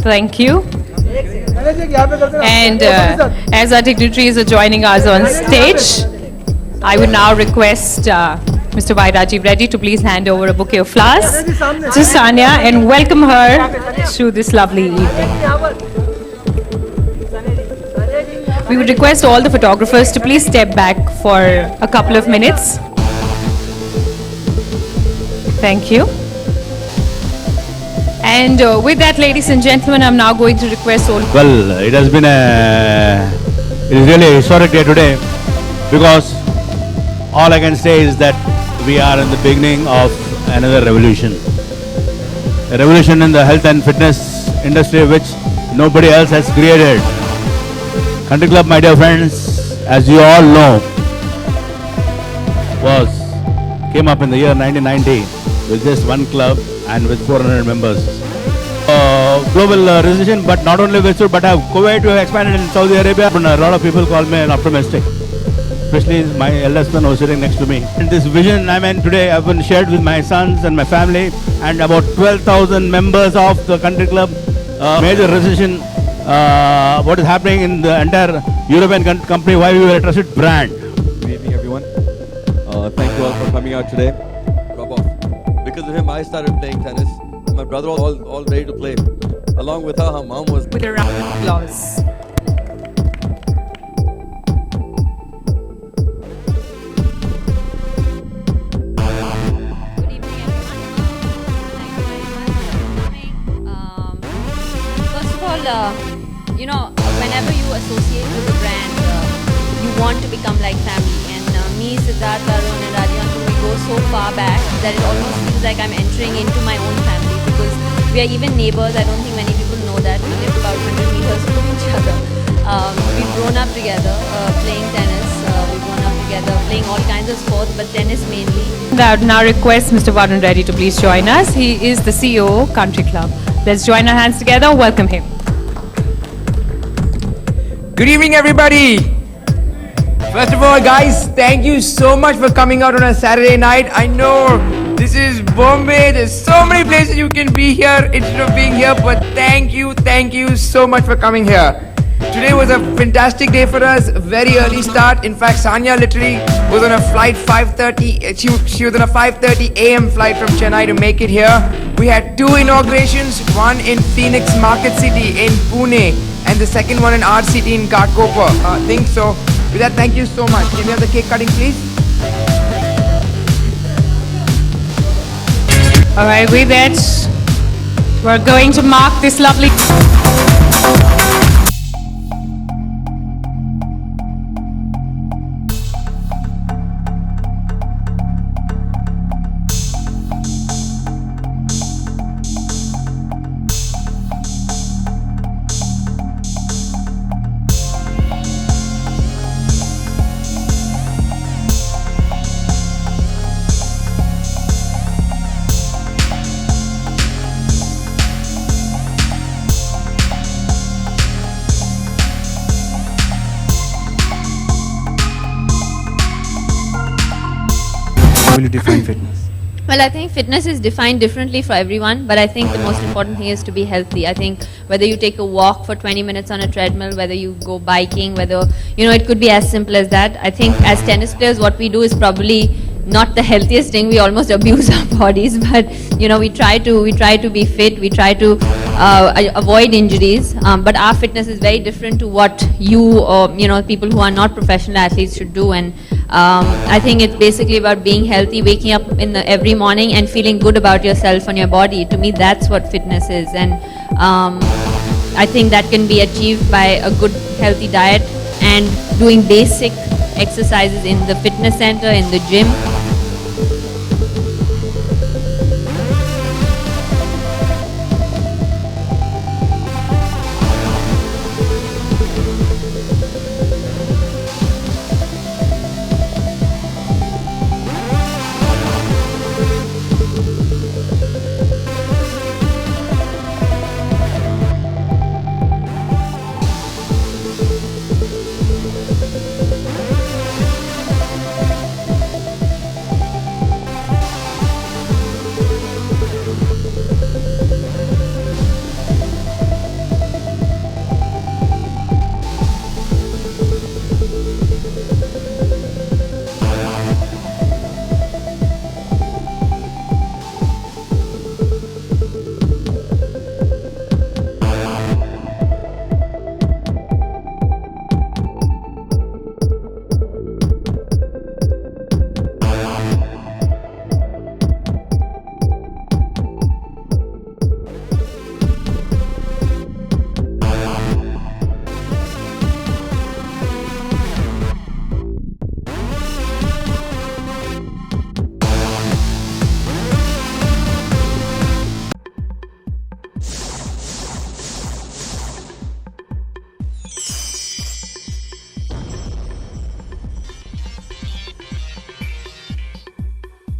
Thank you. And as our dignitaries are joining us on stage, I would now request Mr. Y. Rajiv Reddy to please hand over a bouquet of flowers to Sanya and welcome her to this lovely evening. We would request all the photographers to please step back for a couple of minutes. Thank you. And with that, ladies and gentlemen, I'm now going to request all... Well, it is really a historic day today because all I can say is that we are in the beginning of another revolution. A revolution in the health and fitness industry which nobody else has created. Country Club, my dear friends, as you all know, came up in the year 1990 with just one club and with 400 members. Global recession, but not only withstood, but have Kuwait to have expanded in Saudi Arabia. A lot of people call me an optimistic, especially my eldest son who is sitting next to me. And this vision, today I've been shared with my sons and my family and about 12,000 members of the Country Club. Major recession, what is happening in the entire European company, why we were a trusted brand. Good evening, everyone. Thank you all for coming out today. Because of him, I started playing tennis. My brother was all ready to play. Along with her mom was... With a round of applause. Good evening, everyone. Thank you very much for coming. First of all, whenever you associate with a brand, you want to become like family. And me, Siddharth, Arun and Rajiv, we go so far back that it almost feels like I'm entering into my own family because we are even neighbors. I don't think many people know that. We live about 100 meters from each other. We've grown up together playing tennis. We've grown up together playing all kinds of sports, but tennis mainly. I would now request Mr. Varun Reddy to please join us. He is the CEO, Country Club. Let's join our hands together. Welcome him. Good evening, everybody. First of all, guys, thank you so much for coming out on a Saturday night. I know this is Bombay. There's so many places you can be here instead of being here, but thank you so much for coming here. Today was a fantastic day for us. Very early start. In fact, Sanya literally was on a flight 5:30. She was on a 5:30 a.m. flight from Chennai to make it here. We had two inaugurations, one in Phoenix Market City in Pune, and the second one in RCT in Ghatkopar. With that, thank you so much. Can we have the cake cutting, please? All right, with that, we're going to mark this lovely... Will you define fitness? Well, I think fitness is defined differently for everyone, but I think the most important thing is to be healthy. I think whether you take a walk for 20 minutes on a treadmill, whether you go biking, whether, it could be as simple as that. I think as tennis players, what we do is probably not the healthiest thing. We almost abuse our bodies, but, we try to be fit, we try to avoid injuries, but our fitness is very different to what you or, people who are not professional athletes should do. And I think it's basically about being healthy, waking up every morning and feeling good about yourself and your body. To me, that's what fitness is. And I think that can be achieved by a good, healthy diet and doing basic exercises in the fitness center, in the gym,